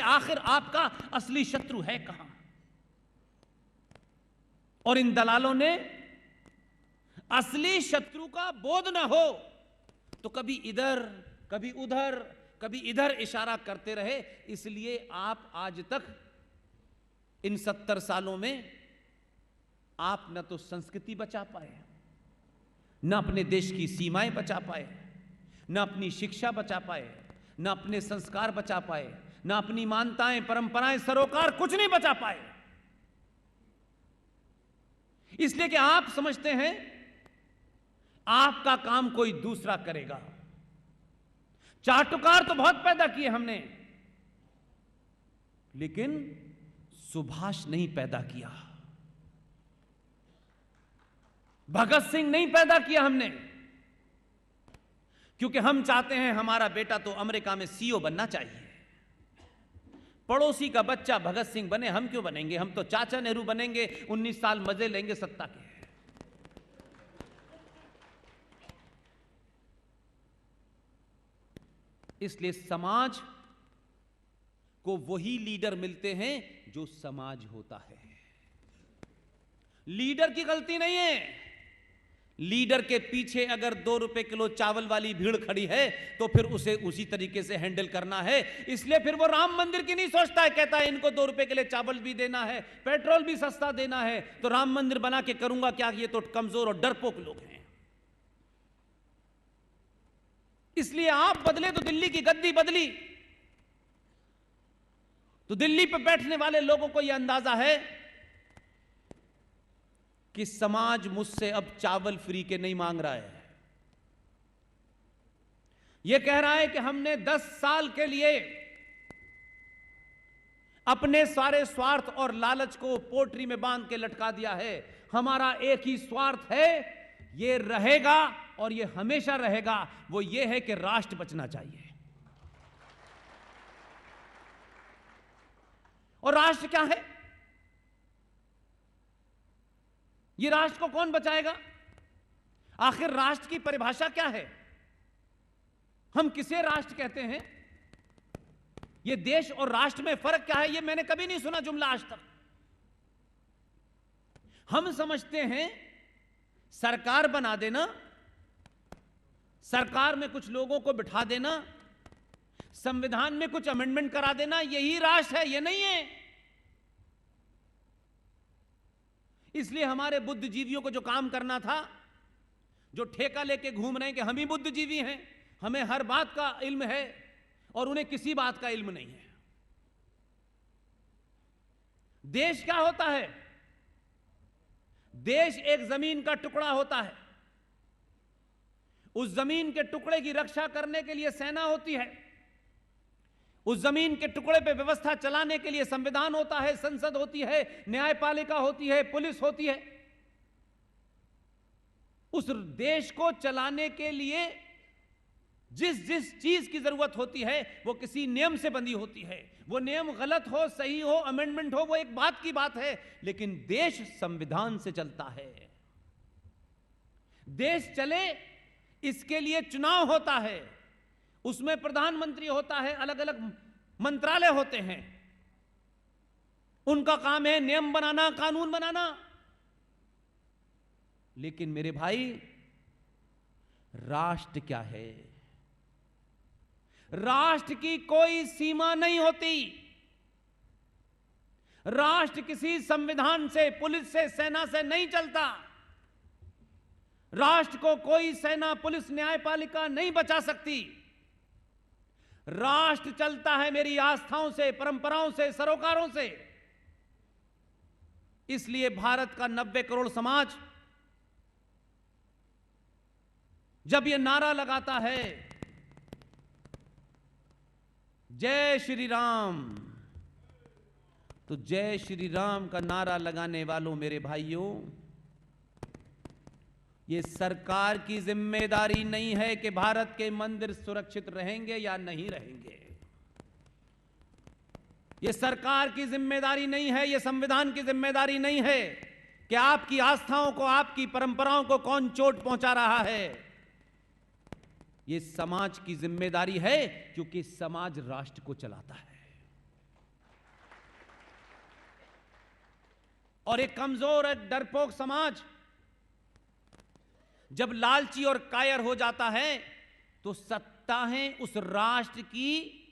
आखिर आपका असली शत्रु है कहां। और इन दलालों ने असली शत्रु का बोध न हो तो कभी इधर कभी उधर कभी इधर इशारा करते रहे। इसलिए आप आज तक इन 70 सालों में आप न तो संस्कृति बचा पाए, न अपने देश की सीमाएं बचा पाए, न अपनी शिक्षा बचा पाए, न अपने संस्कार बचा पाए, न अपनी मान्यताएं परंपराएं सरोकार कुछ नहीं बचा पाए। इसलिए कि आप समझते हैं आपका काम कोई दूसरा करेगा। चाटुकार तो बहुत पैदा किए हमने, लेकिन सुभाष नहीं पैदा किया, भगत सिंह नहीं पैदा किया हमने। क्योंकि हम चाहते हैं हमारा बेटा तो अमेरिका में सीईओ बनना चाहिए, पड़ोसी का बच्चा भगत सिंह बने, हम क्यों बनेंगे? हम तो चाचा नेहरू बनेंगे, 19 साल मजे लेंगे सत्ता के। इसलिए समाज को वही लीडर मिलते हैं जो समाज होता है। लीडर की गलती नहीं है। लीडर के पीछे अगर 2 रुपए किलो चावल वाली भीड़ खड़ी है तो फिर उसे उसी तरीके से हैंडल करना है। इसलिए फिर वो राम मंदिर की नहीं सोचता है, कहता है इनको 2 रुपए के लिए चावल भी देना है, पेट्रोल भी सस्ता देना है, तो राम मंदिर बना के करूंगा क्या? ये तो कमजोर और डरपोक लोग हैं। इसलिए आप बदले तो दिल्ली की गद्दी बदली, तो दिल्ली पर बैठने वाले लोगों को यह अंदाजा है कि समाज मुझसे अब चावल फ्री के नहीं मांग रहा है। यह कह रहा है कि हमने 10 साल के लिए अपने सारे स्वार्थ और लालच को पोटरी में बांध के लटका दिया है। हमारा एक ही स्वार्थ है, यह रहेगा और यह हमेशा रहेगा, वो यह है कि राष्ट्र बचना चाहिए। और राष्ट्र क्या है? ये राष्ट्र को कौन बचाएगा? आखिर राष्ट्र की परिभाषा क्या है? हम किसे राष्ट्र कहते हैं? ये देश और राष्ट्र में फर्क क्या है? ये मैंने कभी नहीं सुना जुमला आज तक। हम समझते हैं सरकार बना देना, सरकार में कुछ लोगों को बिठा देना, संविधान में कुछ अमेंडमेंट करा देना, यही राष्ट्र है। ये नहीं है। इसलिए हमारे बुद्धिजीवियों को जो काम करना था, जो ठेका लेके घूम रहे हैं कि हम ही बुद्धिजीवी हैं, हमें हर बात का इल्म है, और उन्हें किसी बात का इल्म नहीं है। देश क्या होता है? देश एक जमीन का टुकड़ा होता है। उस जमीन के टुकड़े की रक्षा करने के लिए सेना होती है, उस जमीन के टुकड़े पे व्यवस्था चलाने के लिए संविधान होता है, संसद होती है, न्यायपालिका होती है, पुलिस होती है। उस देश को चलाने के लिए जिस जिस चीज की जरूरत होती है वो किसी नियम से बंधी होती है। वो नियम गलत हो, सही हो, अमेंडमेंट हो, वो एक बात की बात है, लेकिन देश संविधान से चलता है। देश चले इसके लिए चुनाव होता है, उसमें प्रधानमंत्री होता है, अलग अलग मंत्रालय होते हैं, उनका काम है नियम बनाना, कानून बनाना। लेकिन मेरे भाई, राष्ट्र क्या है? राष्ट्र की कोई सीमा नहीं होती। राष्ट्र किसी संविधान से, पुलिस से, सेना से नहीं चलता। राष्ट्र को कोई सेना, पुलिस, न्यायपालिका नहीं बचा सकती। राष्ट्र चलता है मेरी आस्थाओं से, परंपराओं से, सरोकारों से। इसलिए भारत का 90 करोड़ समाज जब यह नारा लगाता है जय श्री राम, तो जय श्री राम का नारा लगाने वालों मेरे भाइयों, ये सरकार की जिम्मेदारी नहीं है कि भारत के मंदिर सुरक्षित रहेंगे या नहीं रहेंगे। ये सरकार की जिम्मेदारी नहीं है, ये संविधान की जिम्मेदारी नहीं है कि आपकी आस्थाओं को, आपकी परंपराओं को कौन चोट पहुंचा रहा है। ये समाज की जिम्मेदारी है, क्योंकि समाज राष्ट्र को चलाता है। और एक कमजोर, एक डरपोक समाज जब लालची और कायर हो जाता है तो सत्ताएं उस राष्ट्र की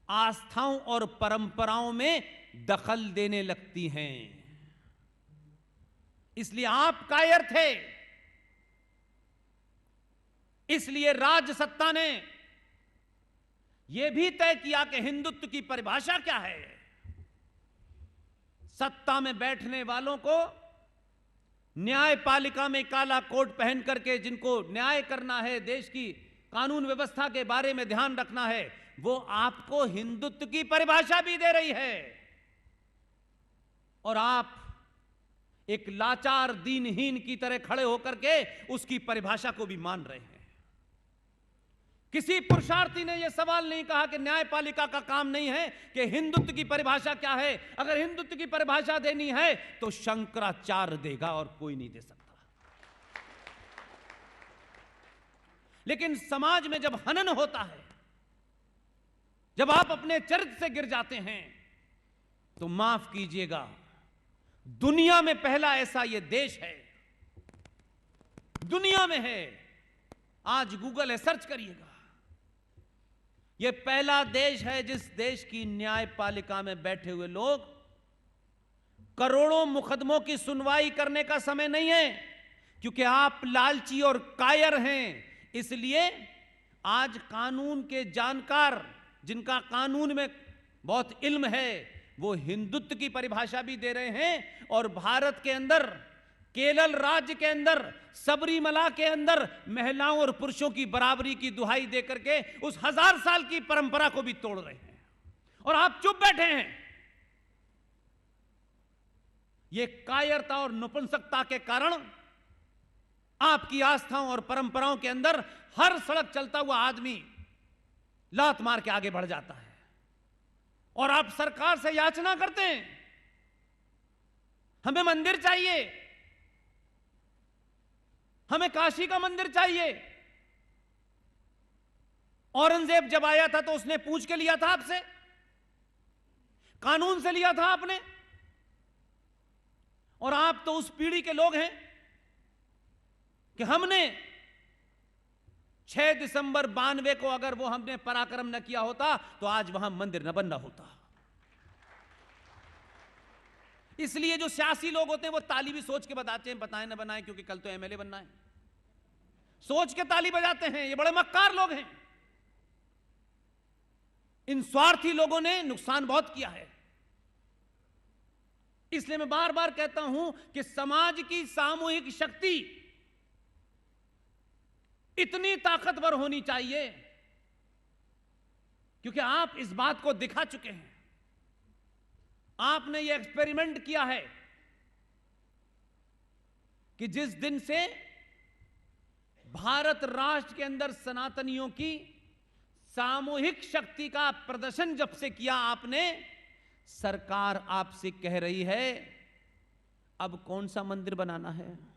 आस्थाओं और परंपराओं में दखल देने लगती हैं। इसलिए आप कायर थे, इसलिए राज्य सत्ता ने यह भी तय किया कि हिंदुत्व की परिभाषा क्या है। सत्ता में बैठने वालों को न्यायपालिका में काला कोट पहन करके जिनको न्याय करना है, देश की कानून व्यवस्था के बारे में ध्यान रखना है, वो आपको हिंदुत्व की परिभाषा भी दे रही है और आप एक लाचार दीनहीन की तरह खड़े होकर के उसकी परिभाषा को भी मान रहे हैं। किसी पुरुषार्थी ने यह सवाल नहीं कहा कि न्यायपालिका का काम नहीं है कि हिंदुत्व की परिभाषा क्या है। अगर हिंदुत्व की परिभाषा देनी है तो शंकराचार्य देगा और कोई नहीं दे सकता। लेकिन समाज में जब हनन होता है, जब आप अपने चरित्र से गिर जाते हैं, तो माफ कीजिएगा, दुनिया में पहला ऐसा यह देश है, दुनिया में है, आज गूगल है, सर्च करिएगा, यह पहला देश है जिस देश की न्यायपालिका में बैठे हुए लोग, करोड़ों मुकदमों की सुनवाई करने का समय नहीं है, क्योंकि आप लालची और कायर हैं। इसलिए आज कानून के जानकार, जिनका कानून में बहुत इल्म है, वो हिंदुत्व की परिभाषा भी दे रहे हैं और भारत के अंदर, केरल राज्य के अंदर, सबरीमला के अंदर महिलाओं और पुरुषों की बराबरी की दुहाई देकर के उस 1000 साल की परंपरा को भी तोड़ रहे हैं और आप चुप बैठे हैं। ये कायरता और नपुंसकता के कारण आपकी आस्थाओं और परंपराओं के अंदर हर सड़क चलता हुआ आदमी लात मार के आगे बढ़ जाता है और आप सरकार से याचना करते हैं, हमें मंदिर चाहिए, हमें काशी का मंदिर चाहिए। औरंगजेब जब आया था तो उसने पूछ के लिया था आपसे, कानून से लिया था आपने, और आप तो उस पीढ़ी के लोग हैं कि हमने 6 दिसंबर 92 को अगर वो हमने पराक्रम न किया होता तो आज वहां मंदिर न बनना होता। इसलिए जो सियासी लोग होते हैं वो ताली भी सोच के बताते हैं, बताएं न बनाएं, क्योंकि कल तो एमएलए बनना है, सोच के ताली बजाते हैं। ये बड़े मक्कार लोग हैं। इन स्वार्थी लोगों ने नुकसान बहुत किया है। इसलिए मैं बार बार कहता हूं कि समाज की सामूहिक शक्ति इतनी ताकतवर होनी चाहिए, क्योंकि आप इस बात को दिखा चुके हैं, आपने ये एक्सपेरिमेंट किया है कि जिस दिन से भारत राष्ट्र के अंदर सनातनियों की सामूहिक शक्ति का प्रदर्शन जब से किया आपने, सरकार आपसे कह रही है अब कौन सा मंदिर बनाना है।